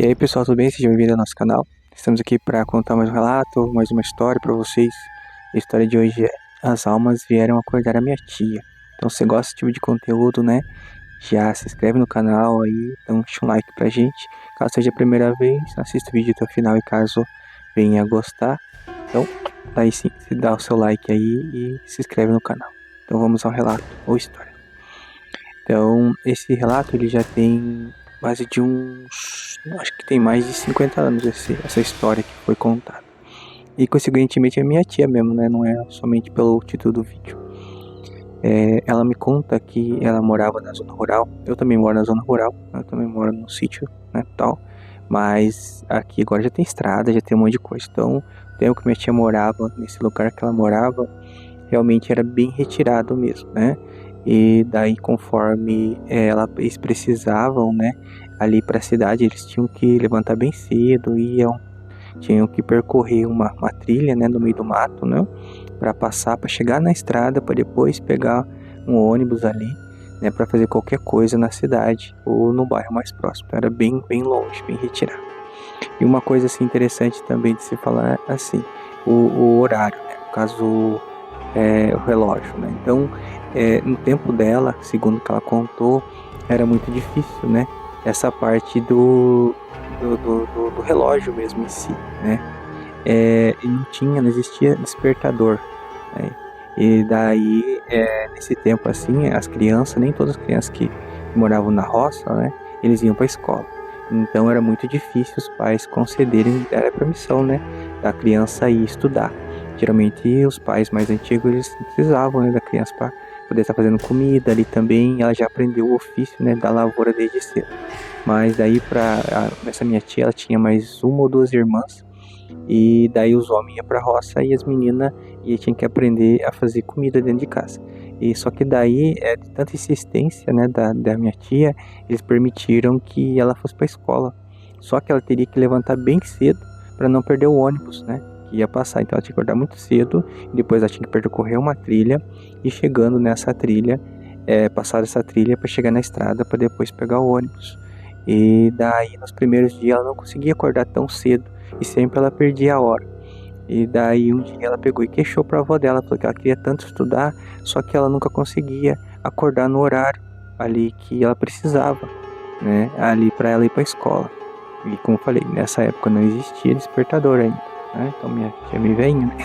E aí pessoal, tudo bem? Sejam bem-vindos ao nosso canal. Estamos aqui para contar mais um relato, mais uma história para vocês. A história de hoje é: as almas vieram acordar a minha tia. Então se você gosta desse tipo de conteúdo, né, já se inscreve no canal aí, então deixa um like pra gente. Caso seja a primeira vez, assista o vídeo até o final e caso venha gostar, então aí sim, se dá o seu like aí e se inscreve no canal. Então vamos ao relato ou história. Então esse relato ele já tem quase de acho que tem mais de 50 anos essa história que foi contada. E consequentemente é minha tia mesmo, né? Não é somente pelo título do vídeo. Ela me conta que ela morava na zona rural. Eu também moro na zona rural. Eu também moro num sítio, né, tal. Mas aqui agora já tem estrada, já tem um monte de coisa. Então, o tempo que minha tia morava, nesse lugar que ela morava, realmente era bem retirado mesmo, né? E daí conforme eles precisavam, né, ali para a cidade, eles tinham que levantar bem cedo, tinham que percorrer uma trilha, né, no meio do mato, né, para chegar na estrada, para depois pegar um ônibus ali, né, para fazer qualquer coisa na cidade ou no bairro mais próximo. Então, era bem longe, bem retirado. E uma coisa assim interessante também de se falar é assim, o horário, né, no caso o relógio, né? Então, no tempo dela, segundo o que ela contou, era muito difícil, né? Essa parte do relógio mesmo em si, né? E não existia despertador, né? E daí, nesse tempo assim, as crianças, nem todas as crianças que moravam na roça, né? Eles iam para a escola. Então era muito difícil os pais concederem a permissão, né, da criança ir estudar. Geralmente os pais mais antigos eles precisavam, né, da criança para poder estar fazendo comida ali também. Ela já aprendeu o ofício, né, da lavoura desde cedo. Mas daí essa minha tia, ela tinha mais uma ou duas irmãs. E daí os homens iam pra roça e as meninas tinham que aprender a fazer comida dentro de casa. E só que daí, de tanta insistência, né, da minha tia, eles permitiram que ela fosse pra escola. Só que ela teria que levantar bem cedo para não perder o ônibus, né, que ia passar. Então ela tinha que acordar muito cedo e depois ela tinha que percorrer uma trilha e chegando nessa trilha, passar essa trilha para chegar na estrada para depois pegar o ônibus. E daí nos primeiros dias ela não conseguia acordar tão cedo e sempre ela perdia a hora. E daí um dia ela pegou e queixou pra avó dela, falou que ela queria tanto estudar, só que ela nunca conseguia acordar no horário ali que ela precisava, né, ali para ela ir pra escola. E como eu falei, nessa época não existia despertador ainda, né? Então minha tia é meio velhinha, né?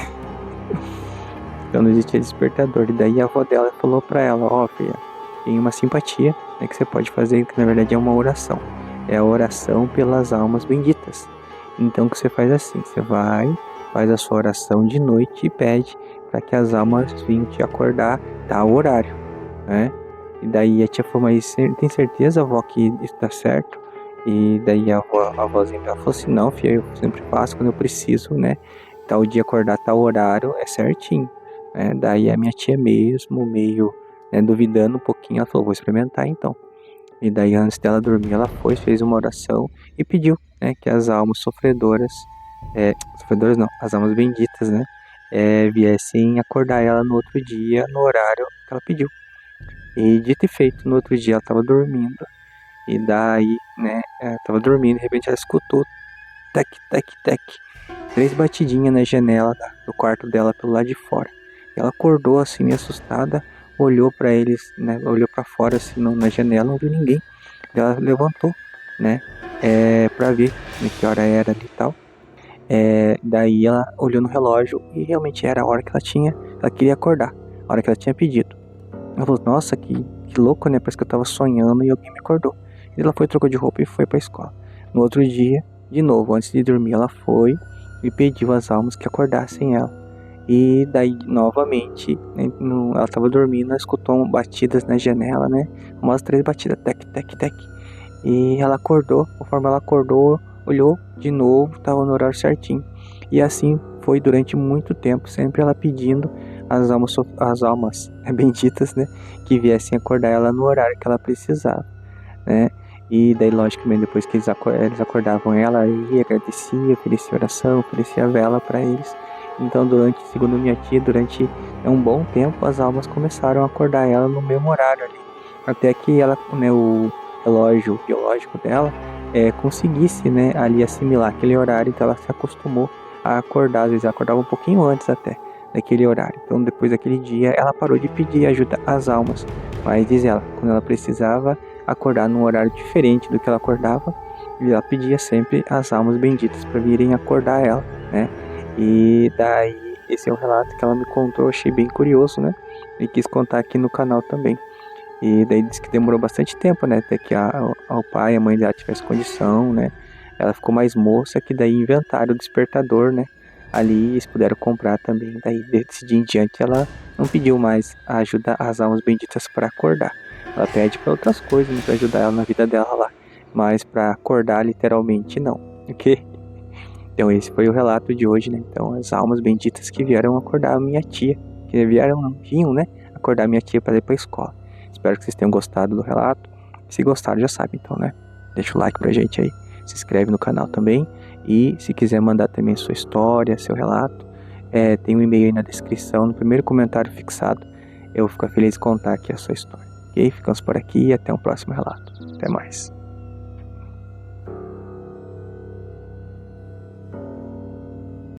Então não existia despertador. E daí a avó dela falou pra ela: ó, filha, tem uma simpatia, né, que você pode fazer, que na verdade é uma oração. É a oração pelas almas benditas. Então o que você faz assim, você faz a sua oração de noite e pede para que as almas venham te acordar tal horário, né? E daí a tia falou: mas tem certeza, avó, que isso tá certo? E daí a vozinha dela falou assim: não, filha, eu sempre faço quando eu preciso, né? Tal dia acordar tal horário é certinho, né? Daí a minha tia mesmo, meio, né, duvidando um pouquinho, ela falou: vou experimentar então. E daí antes dela dormir, ela fez uma oração e pediu, né, que as almas sofredoras não, as almas benditas, né, viessem acordar ela no outro dia, no horário que ela pediu. E dito e feito, no outro dia ela estava dormindo, e daí, né, ela estava dormindo, de repente ela escutou tec, tec, tec, 3 batidinhas na janela do quarto dela pelo lado de fora. E ela acordou assim, meio assustada, olhou para eles, né, olhou para fora assim na janela, não viu ninguém. Ela levantou, né, para ver, né, que hora era ali e tal. Daí ela olhou no relógio e realmente era a hora que ela queria acordar, a hora que ela tinha pedido. Ela falou: nossa, que louco, né, parece que eu tava sonhando e alguém me acordou. E ela foi, trocou de roupa e foi pra escola. No outro dia, de novo, antes de dormir, ela foi e pediu às almas que acordassem ela. E daí, novamente, né, ela tava dormindo, ela escutou batidas na janela, né, umas 3 batidas, tec, tec, tec. E ela acordou, conforme ela acordou, olhou de novo, estava no horário certinho. E assim foi durante muito tempo, sempre ela pedindo as almas benditas, né, que viessem acordar ela no horário que ela precisava, né. E daí, logicamente, depois que eles acordavam ela, ia, agradecia, oferecia oração, oferecia vela para eles. Então, segundo minha tia, durante um bom tempo, as almas começaram a acordar ela no mesmo horário ali. Até que ela, né, o relógio biológico dela conseguisse, né, ali assimilar aquele horário, então ela se acostumou a acordar, às vezes ela acordava um pouquinho antes até daquele horário. Então depois daquele dia ela parou de pedir ajuda às almas, mas diz ela, quando ela precisava acordar num horário diferente do que ela acordava, ela pedia sempre as almas benditas para virem acordar ela, né? E daí esse é o relato que ela me contou, eu achei bem curioso, né? E quis contar aqui no canal também. E daí disse que demorou bastante tempo, né? Até que ao pai e a mãe dela tivesse condição, né? Ela ficou mais moça, que daí inventaram o despertador, né? Ali eles puderam comprar também. Daí desse dia em diante ela não pediu mais a ajuda às almas benditas para acordar. Ela pede para outras coisas, né, para ajudar ela na vida dela lá. Mas para acordar literalmente não. Ok? Então esse foi o relato de hoje, né? Então as almas benditas que vieram acordar a minha tia. Que vinham, né? Acordar minha tia para ir para a escola. Espero que vocês tenham gostado do relato. Se gostaram, já sabe, então, né? Deixa o like pra gente aí. Se inscreve no canal também. E se quiser mandar também sua história, seu relato, tem um e-mail aí na descrição, no primeiro comentário fixado. Eu vou ficar feliz de contar aqui a sua história. Ok? Ficamos por aqui e até um próximo relato. Até mais.